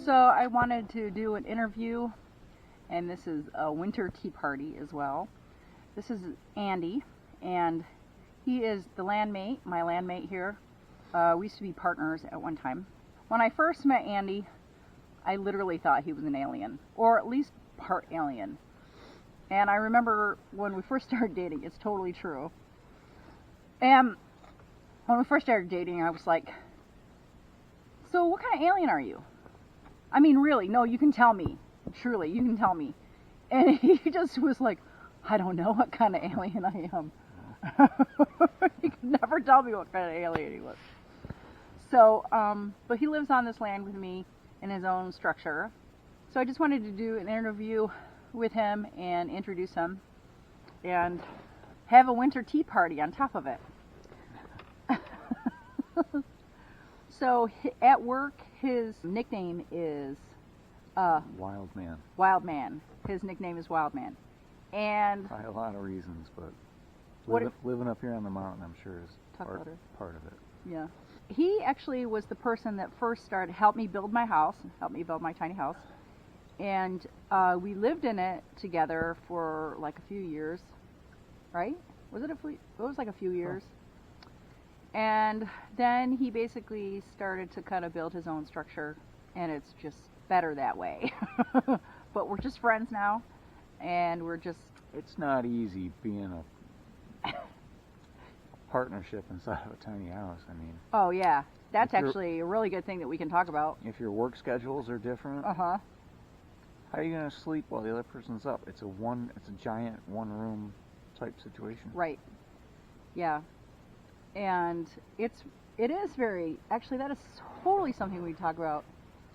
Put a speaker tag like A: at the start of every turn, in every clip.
A: So I wanted to do an interview, and this is a winter tea party as well. This is Andy, and he is the landmate, my landmate here. We used to be partners at one time. When I first met Andy, I literally thought he was an alien, or at least part alien. And I remember when we first started dating, it's totally true. And when we first started dating, I was like, so what kind of alien are you? I mean, really, no, you can tell me. Truly, you can tell me. And he just was like, I don't know what kind of alien I am. He could never tell me what kind of alien he was. So, but he lives on this land with me in his own structure. So I just wanted to do an interview with him and introduce him and have a winter tea party on top of it. So at work, his nickname is
B: Wild Man.
A: Wild Man. His nickname is Wild Man. And
B: By a lot of reasons, but
A: What
B: living up here on the mountain, I'm sure, is part of it.
A: yeah, he actually was the person that first helped me build my house, helped me build my tiny house. And we lived in it together for like a few years, right? It was like a few years. And then he basically started to kind of build his own structure, and it's just better that way. But we're just friends now, and we're just...
B: It's not easy being a partnership inside of a tiny house. I mean...
A: Oh, yeah. That's actually a really good thing that we can talk about.
B: If your work schedules are different...
A: Uh-huh.
B: How are you going to sleep while the other person's up? It's a giant one-room type situation.
A: Right. Yeah. And it is very, actually that is totally something we talk about,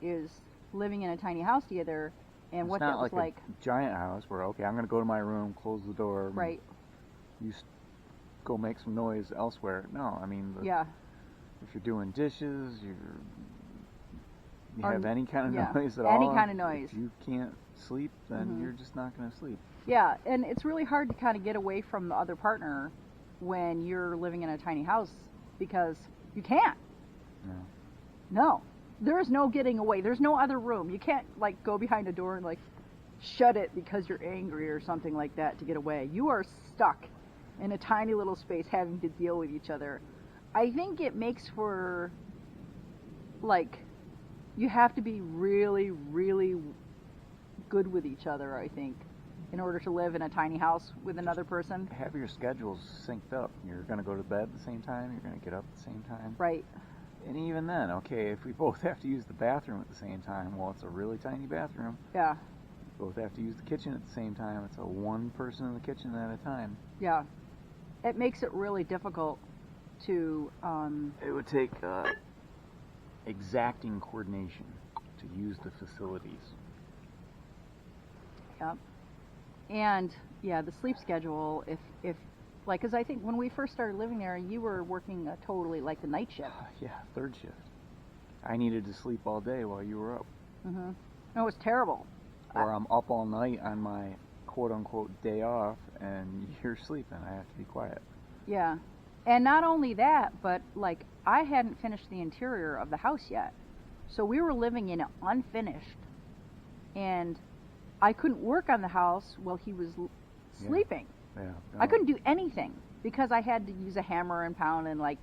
A: is living in a tiny house together and
B: it's
A: what
B: not
A: that was like.
B: A giant house where, okay, I'm going to go to my room, close the door.
A: Right.
B: You go make some noise elsewhere. No, I mean,
A: yeah.
B: If you're doing dishes, you have any kind of noise at
A: all. Any
B: all.
A: kind of noise.
B: If you can't sleep, then you're just not going to sleep.
A: Yeah, and it's really hard to kind of get away from the other partner when you're living in a tiny house, because you can't. No. There's no getting away. There's no other room. You can't like go behind a door and like shut it because you're angry or something like that to get away. You are stuck in a tiny little space having to deal with each other. I think it makes for, like, you have to be really, really good with each other, I think, in order to live in a tiny house with another person.
B: Have your schedules synced up. You're going to go to bed at the same time. You're going to get up at the same time.
A: Right.
B: And even then, okay, if we both have to use the bathroom at the same time, well, it's a really tiny bathroom.
A: Yeah.
B: We both have to use the kitchen at the same time. It's a one person in the kitchen at a time.
A: Yeah. It makes it really difficult to...
B: It would take exacting coordination to use the facilities.
A: Yep. And, yeah, the sleep schedule, if like, because I think when we first started living there, you were working totally like the night shift.
B: Yeah, third shift. I needed to sleep all day while you were up.
A: Mm-hmm. It was terrible.
B: Or I'm up all night on my quote-unquote day off, and you're sleeping. I have to be quiet.
A: Yeah. And not only that, but, like, I hadn't finished the interior of the house yet. So we were living in it unfinished. And I couldn't work on the house while he was sleeping.
B: Yeah. No.
A: I couldn't do anything because I had to use a hammer and pound and, like,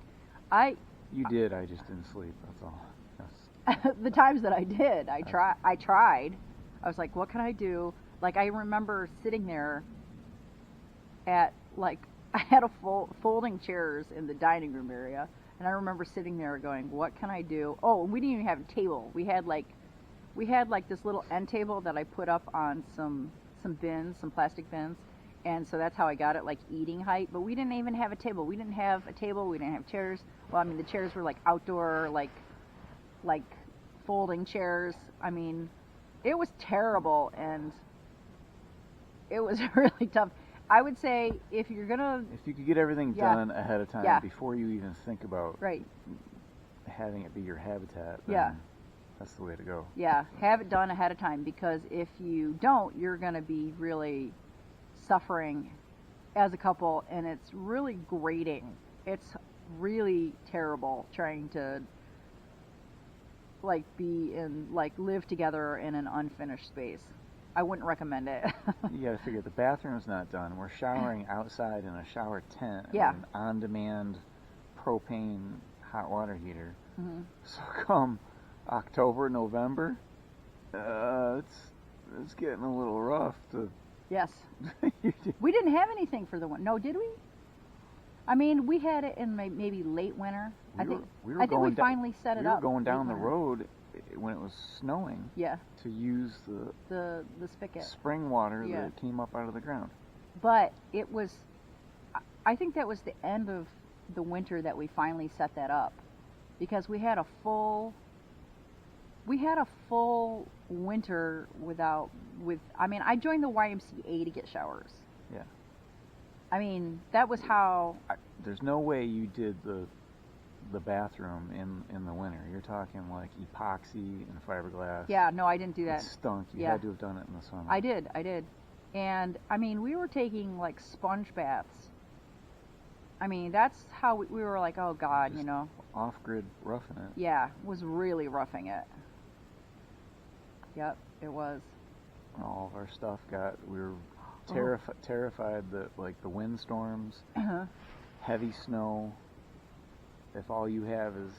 B: You did, I just didn't sleep, that's all.
A: the times that I did, I tried. I was like, what can I do? Like, I remember sitting there at, like, I had folding chairs in the dining room area, and I remember sitting there going, what can I do? Oh, we didn't even have a table. We had like this little end table that I put up on some bins, some plastic bins, and so that's how I got it, like, eating height. But we didn't even have a table. We didn't have a table. We didn't have chairs. Well, I mean, the chairs were like outdoor, like folding chairs. I mean, it was terrible, and it was really tough. I would say if you could
B: get everything done ahead of time before you even think about having it be your habitat, then that's the way to go.
A: Yeah, have it done ahead of time, because if you don't, you're going to be really suffering as a couple, and it's really grating. It's really terrible trying to like be in like live together in an unfinished space. I wouldn't recommend it.
B: You got to figure the bathroom's not done. We're showering outside in a shower tent
A: Yeah.
B: with an on-demand propane hot water heater.
A: Mm-hmm.
B: So come October, November, it's getting a little rough to.
A: Yes. We didn't have anything for the winter. No, did we? I mean, we had it in maybe late winter. I think we finally set it up.
B: We were going down the road when it was snowing.
A: Yeah.
B: To use
A: the spigot.
B: Spring water that came up out of the ground.
A: But it was, I think that was the end of the winter that we finally set that up, because we had a full winter I mean, I joined the YMCA to get showers.
B: Yeah.
A: I mean, that was how.
B: There's no way you did the bathroom in the winter. You're talking like epoxy and fiberglass.
A: Yeah, no, I didn't do that.
B: It stunk. You had to have done it in the summer.
A: I did. And I mean, we were taking like sponge baths. I mean, that's how we were like, oh God,
B: just
A: you know.
B: Off-grid roughing it.
A: Yeah, was really roughing it. Yep, it was.
B: All of our stuff we were terrified that like the windstorms, heavy snow, if all you have is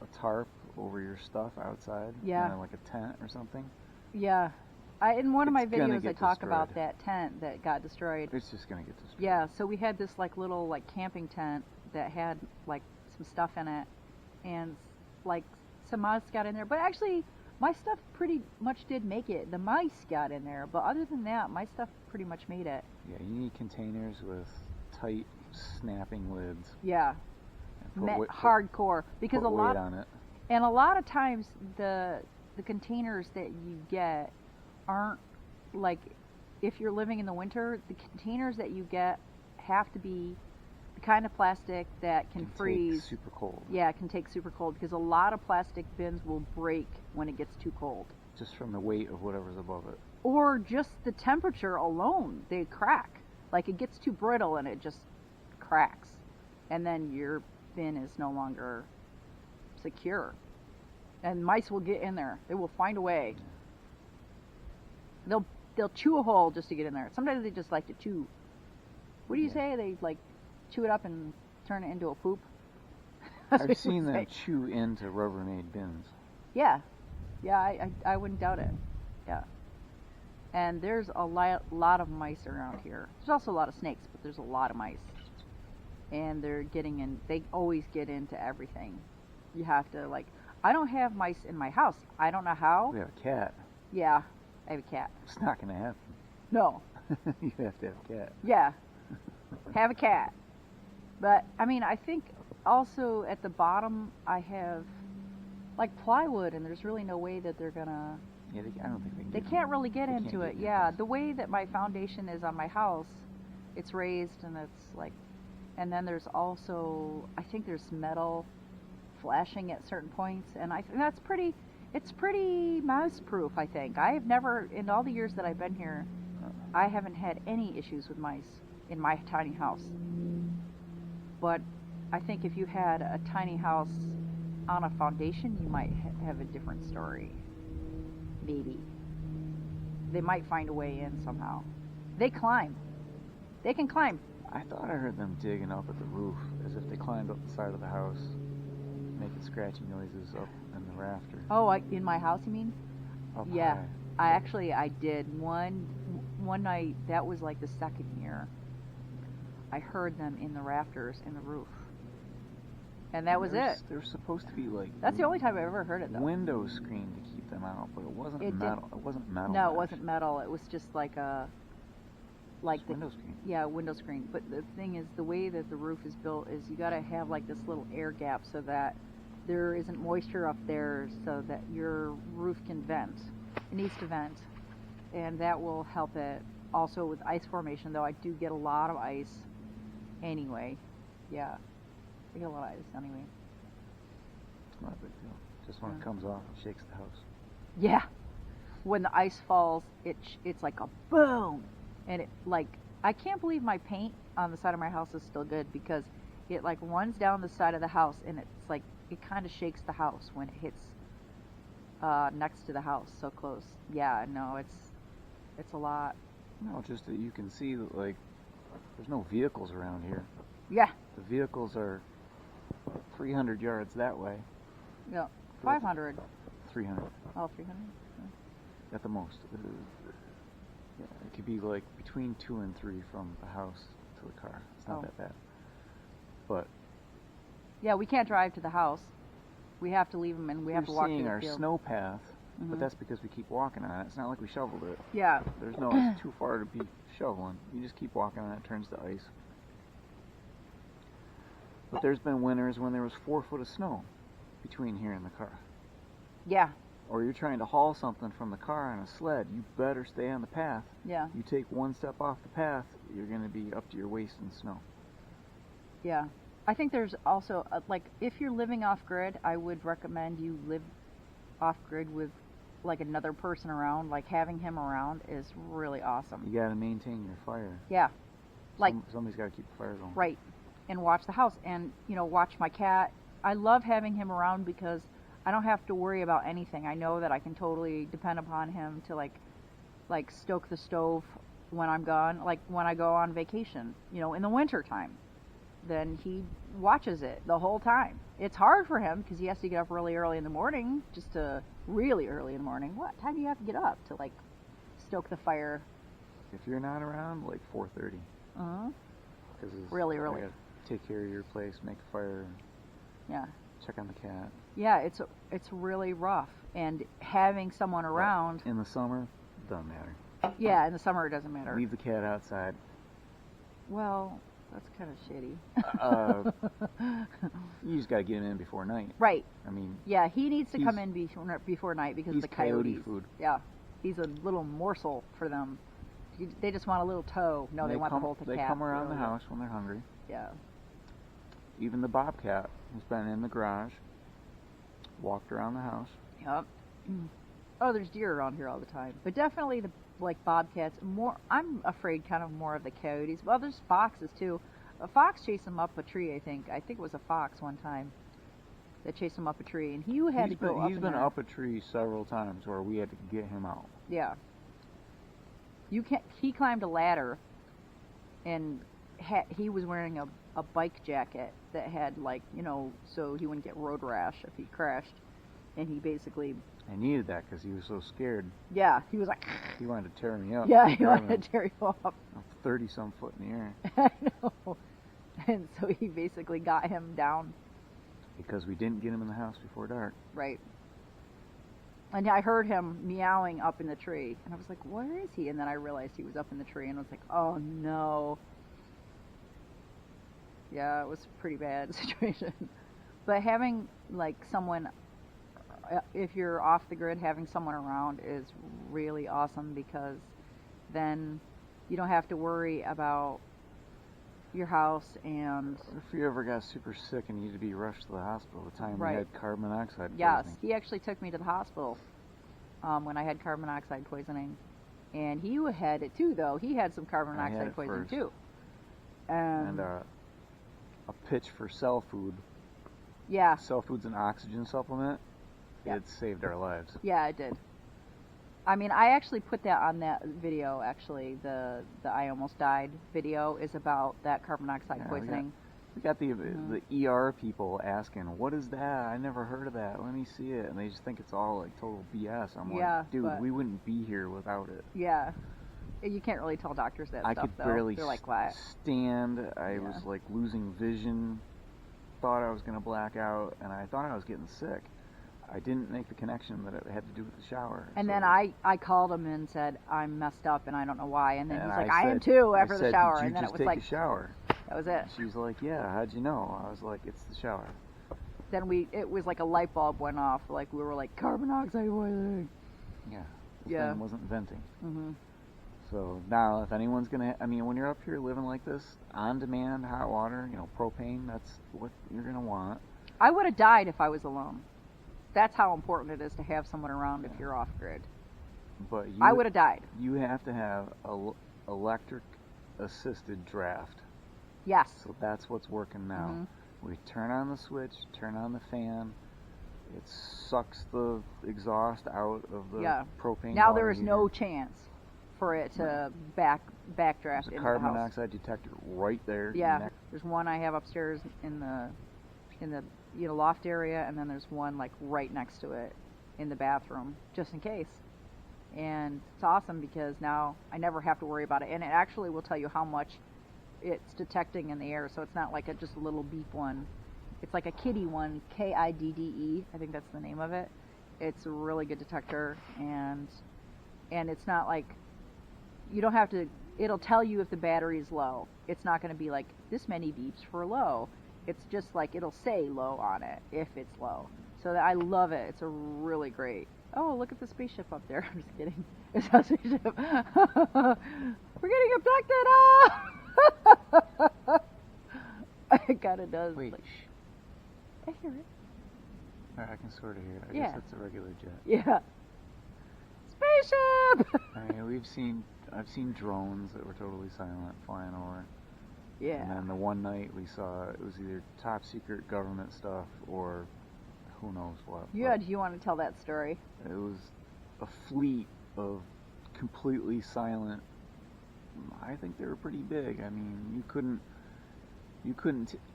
B: a tarp over your stuff outside, like a tent or something.
A: Yeah. In one of my videos I talk about that tent that got destroyed.
B: It's just going to get destroyed.
A: Yeah, so we had this like little like camping tent that had like some stuff in it, and like some mice got in there, but actually my stuff pretty much did make it. The mice got in there, but other than that, my stuff pretty much made it.
B: Yeah, you need containers with tight snapping lids.
A: Yeah. Hardcore, because
B: a lot on it.
A: And a lot of times the containers that you get aren't like, if you're living in the winter, the containers that you get have to be the kind of plastic that can freeze.
B: Take super cold.
A: Yeah, it can take super cold, because a lot of plastic bins will break when it gets too cold.
B: Just from the weight of whatever's above it.
A: Or just the temperature alone, they crack. Like it gets too brittle and it just cracks. And then your bin is no longer secure. And mice will get in there. They will find a way. They'll chew a hole just to get in there. Sometimes they just like to chew. What do you say? They like chew it up and turn it into a poop?
B: I've seen them chew into Rubbermaid bins.
A: Yeah. Yeah, I wouldn't doubt it. Yeah. And there's a lot of mice around here. There's also a lot of snakes, but there's a lot of mice. And they always get into everything. You have to I don't have mice in my house. I don't know how.
B: We have a cat.
A: Yeah, I have a cat.
B: It's not going to happen.
A: No.
B: You have to have a cat.
A: Yeah. Have a cat. But, I mean, I think also at the bottom I have plywood, and there's really no way that they're going to...
B: Yeah, I don't think
A: they can't really get into it. Yeah, the way that my foundation is on my house, it's raised, and it's and then there's also, I think there's metal flashing at certain points, and I think it's pretty mouse-proof, I think. I have never, in all the years that I've been here, I haven't had any issues with mice in my tiny house. But I think if you had a tiny house on a foundation, you might have a different story. Maybe. They might find a way in somehow. They climb. They can climb.
B: I thought I heard them digging up at the roof, as if they climbed up the side of the house, making scratchy noises up in the rafter.
A: Oh, in my house, you mean?
B: Up
A: yeah.
B: High.
A: I did. One night, that was the second year, I heard them in the rafters in the roof. And that was it.
B: There was supposed to be
A: That's the only time I've ever heard it, though.
B: Window screen to keep them out, but it wasn't metal. It wasn't metal.
A: No, it wasn't metal. It was just window
B: screen.
A: Yeah, window screen. But the thing is, the way that the roof is built is you got to have this little air gap so that there isn't moisture up there, so that your roof can vent. It needs to vent, and that will help it. Also with ice formation, though, I do get a lot of ice anyway. Yeah. I get a lot of ice anyway.
B: It's not a big deal. Just when it comes off, it shakes the house.
A: Yeah. When the ice falls, it's like a boom. And I can't believe my paint on the side of my house is still good, because it like runs down the side of the house, and it's like it kind of shakes the house when it hits next to the house, so close. Yeah, no, it's a lot.
B: No, just that you can see that, like, there's no vehicles around here.
A: Yeah,
B: The vehicles are 300 yards that way.
A: yeah, 500.
B: 300
A: Oh, 300.
B: at the most. Yeah, it could be like between 2 and 3 from the house to the car. It's not
A: Oh.
B: that bad. But
A: Yeah, we can't drive to the house. We have to leave them, and we have to
B: you're
A: walk
B: seeing
A: through the
B: our
A: field.
B: snow path,
A: Mhm.
B: but that's because we keep walking on it. It's not like we shoveled it.
A: Yeah,
B: There's no, it's too far to be shoveling. You just keep walking on it, it turns to ice. But there's been winters when there was 4 foot of snow between here and the car.
A: yeah,
B: Or you're trying to haul something from the car on a sled, you better stay on the path.
A: yeah,
B: You take one step off the path, you're going to be up to your waist in snow.
A: yeah. I think there's also like if you're living off grid, I would recommend you live off grid with like another person around. Like having him around is really awesome.
B: You got to maintain your fire.
A: Yeah, like
B: Somebody's got to keep the fire going.
A: right, and watch the house, and watch my cat. I love having him around because I don't have to worry about anything. I know that I can totally depend upon him to like stoke the stove when I'm gone, like when I go on vacation, in the winter time. Then he watches it the whole time. It's hard for him because he has to get up really early in the morning, really early in the morning. What time do you have to get up to like stoke the fire?
B: If you're not around, like 4:30.
A: Uh-huh.
B: Because
A: Really early.
B: Take care of your place, make a fire,
A: Yeah.
B: check on the cat.
A: Yeah, it's really rough, and having someone around.
B: In the summer, doesn't matter.
A: Yeah, in the summer it doesn't matter.
B: Leave the cat outside.
A: Well, that's kind of shitty.
B: You just got to get him in before night.
A: Right.
B: I mean,
A: Yeah, he needs to
B: He's-
A: come in before night because of
B: he's
A: the
B: coyote
A: coyotes.
B: food.
A: Yeah, he's a little morsel for them. They just want a little toe. No, they want the whole cat.
B: They come around the
A: really.
B: house when they're hungry.
A: Yeah.
B: Even the bobcat has been in the garage, walked around the house.
A: Yep. Oh, there's deer around here all the time, but definitely the bobcats. More, I'm afraid kind of more of the coyotes. Well, there's foxes too. A fox chased him up a tree. I think it was a fox one time that chased him up a tree, and he had to go up.
B: He's
A: in
B: been
A: there.
B: up a tree several times where we had to get him out.
A: Yeah. You can't. He climbed a ladder, and he was wearing a bike jacket that had so he wouldn't get road rash if he crashed, and he basically.
B: I needed that because he was so scared.
A: Yeah, he was like.
B: He wanted to tear me up.
A: Yeah, he wanted to tear you up.
B: 30-some foot in the air.
A: I know. And so he basically got him down.
B: Because we didn't get him in the house before dark.
A: Right. And I heard him meowing up in the tree, and I was like, "Where is he?" And then I realized he was up in the tree, and I was like, "Oh no." Yeah, it was a pretty bad situation. But having someone, if you're off the grid, having someone around is really awesome because then you don't have to worry about your house and.
B: If you ever got super sick and needed to be rushed to the hospital, the time
A: Right.
B: we had carbon monoxide
A: Yes,
B: poisoning.
A: he actually took me to the hospital when I had carbon monoxide poisoning, and he had it too. Though he had some carbon
B: I had
A: monoxide
B: it
A: poisoning
B: first.
A: too.
B: And a pitch for Cell Food.
A: Yeah,
B: Cell Food's an oxygen supplement.
A: Yeah.
B: It saved our lives.
A: yeah, it did. I mean, I actually put that on that video. Actually, the I almost died video is about that carbon monoxide
B: Yeah, we
A: poisoning.
B: We got the ER people asking, "What is that? I never heard of that. Let me see it." And they just think it's all like total BS. I'm
A: Yeah,
B: like, dude,
A: but-
B: we wouldn't be here without it.
A: Yeah, you can't really tell doctors that
B: I
A: stuff
B: could
A: though.
B: barely
A: They're like, "What?"
B: stand. I
A: Yeah.
B: was like losing vision. Thought I was gonna black out, and I thought I was getting sick. I didn't make the connection that it had to do with the shower.
A: And
B: So-
A: then I called him and said, "I'm messed up and I don't know why." And then
B: and
A: he's like, "I am
B: said-
A: too,"
B: I
A: after the
B: said,
A: shower.
B: "Did you
A: And then it
B: just
A: was
B: take
A: like,
B: a shower?"
A: that was it.
B: She's like, "Yeah, how'd you know?" I was like, "It's the shower."
A: Then it was like a light bulb went off. Like we were like, carbon monoxide poisoning.
B: Yeah. The
A: Yeah.
B: thing wasn't venting.
A: Mhm.
B: So now, if anyone's gonna, I mean, when you're up here living like this, on-demand hot water, propane, that's what you're gonna want.
A: I would have died if I was alone. That's how important it is to have someone around if you're off grid.
B: But you,
A: I would have died.
B: You have to have electric assisted draft.
A: Yes.
B: So that's what's working now.
A: Mhm.
B: We turn on the switch, turn on the fan. It sucks the exhaust out of the
A: Yeah.
B: propane.
A: Now
B: water
A: there is
B: heater.
A: no chance for it to backdraft
B: There's a
A: into
B: carbon
A: the house.
B: monoxide detector right there.
A: Yeah, there's one I have upstairs in the loft area, and then there's one like right next to it in the bathroom, just in case. And it's awesome because now I never have to worry about it, and it actually will tell you how much it's detecting in the air. So it's not like just a little beep one. It's like a kiddie one, KIDDE. I think that's the name of it. It's a really good detector, and it's not like you don't have to. It'll tell you if the battery is low. It's not going to be like this many beeps for low. It's just like it'll say low on it if it's low. So I love it. It's a really great. Oh, look at the spaceship up there. I'm just kidding. It's a spaceship. We're getting abducted. Ah! It kind of does.
B: Wait,
A: Like, I hear it.
B: I can sort of hear it. I
A: Yeah.
B: guess it's a regular jet.
A: Yeah. Spaceship.
B: I mean, I've seen drones that were totally silent flying over.
A: Yeah.
B: And then the one night we saw, it was either top secret government stuff or who knows what.
A: Yeah. Do you want to tell that story?
B: It was a fleet of completely silent. I think they were pretty big. I mean, you couldn't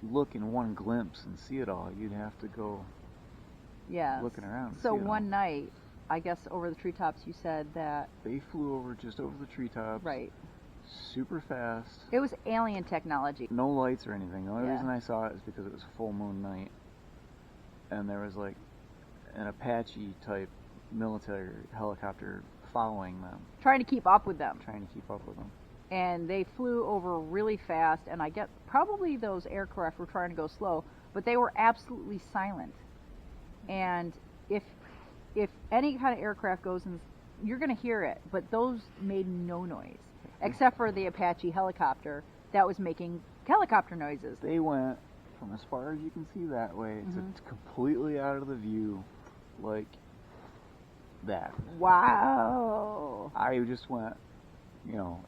B: look in one glimpse and see it all. You'd have to go
A: Yeah.
B: looking around. To
A: So
B: see it all.
A: one night, I guess over the treetops, you said that.
B: They flew over just over the treetops.
A: Right.
B: Super fast.
A: It was alien technology.
B: No lights or anything. The only
A: Yeah.
B: reason I saw it is because it was a full moon night. And there was like an Apache type military helicopter following them,
A: Trying to keep up with them.
B: trying to keep up with them.
A: And they flew over really fast, and I get probably those aircraft were trying to go slow, but they were absolutely silent. And if any kind of aircraft goes in, you're going to hear it, but those made no noise, except for the Apache helicopter that was making helicopter noises.
B: They went from as far as you can see that way to completely out of the view, like that.
A: Wow.
B: I just went,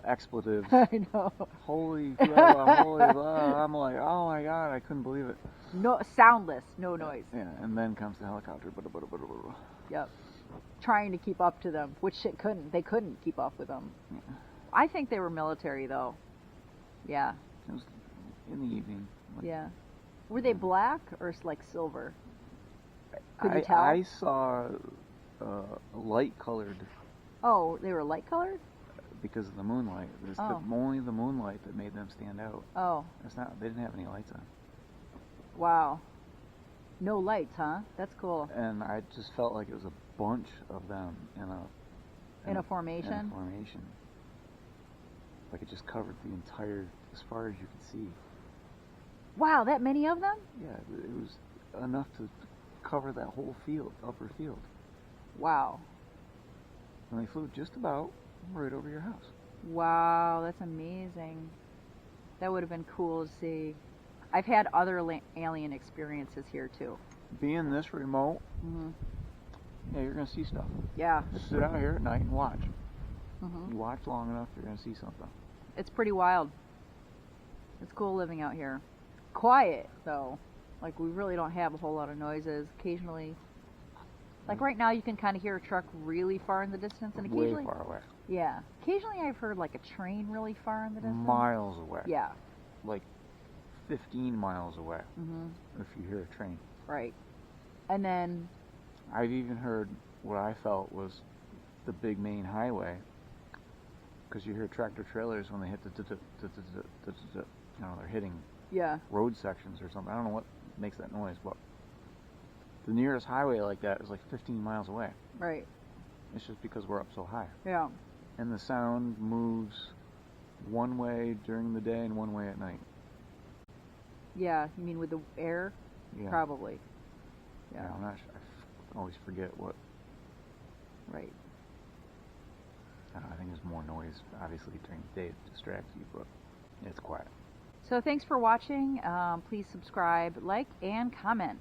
B: expletives.
A: I know.
B: Holy blah, holy blah. I'm like, oh my god, I couldn't believe it.
A: No, soundless, no noise.
B: Yeah, and then comes the helicopter. Blah, blah, blah, blah, blah.
A: Yep. Trying to keep up to them, which it couldn't. They couldn't keep up with them.
B: Yeah.
A: I think they were military, though. Yeah.
B: It was in the evening. Like,
A: Yeah. Were they black or like silver? Could you tell?
B: I saw light colored
A: Oh, they were light colored?
B: because of the moonlight. It was only the moonlight that made them stand out.
A: Oh,
B: It's not. They didn't have any lights on,
A: wow. No lights, huh? That's cool.
B: and I just felt like it was a bunch of them in a
A: formation?
B: In a formation. Like it just covered the entire, as far as you could see.
A: Wow, that many of them?
B: Yeah, it was enough to cover that whole field, upper field.
A: Wow.
B: And they flew just about right over your house.
A: Wow, that's amazing. That would have been cool to see. I've had other alien experiences here, too.
B: Being this remote,
A: Hmm.
B: yeah, you're gonna see stuff.
A: Yeah.
B: Just sit out here at night and watch.
A: Hmm.
B: You watch long enough, you're gonna see something.
A: It's pretty wild. It's cool living out here. Quiet, though. Like, we really don't have a whole lot of noises. Occasionally, like right now, you can kind of hear a truck really far in the distance, and
B: Way
A: occasionally,
B: far away.
A: yeah, occasionally I've heard like a train really far in the distance.
B: Miles away.
A: Yeah.
B: Like 15 miles away
A: Hmm.
B: if you hear a train.
A: Right. And then,
B: I've even heard what I felt was the big main highway, because you hear tractor trailers when they hit they're hitting
A: yeah,
B: road sections or something. I don't know what makes that noise, but the nearest highway like that is like 15 miles away.
A: right.
B: It's just because we're up so high.
A: Yeah.
B: And the sound moves one way during the day and one way at night.
A: Yeah. You mean with the air?
B: Yeah.
A: Probably.
B: Yeah,
A: Yeah.
B: I'm not sure. I always forget what.
A: Right.
B: I think there's more noise, obviously, during the day to distract you, but it's quiet.
A: So thanks for watching. Please subscribe, like, and comment.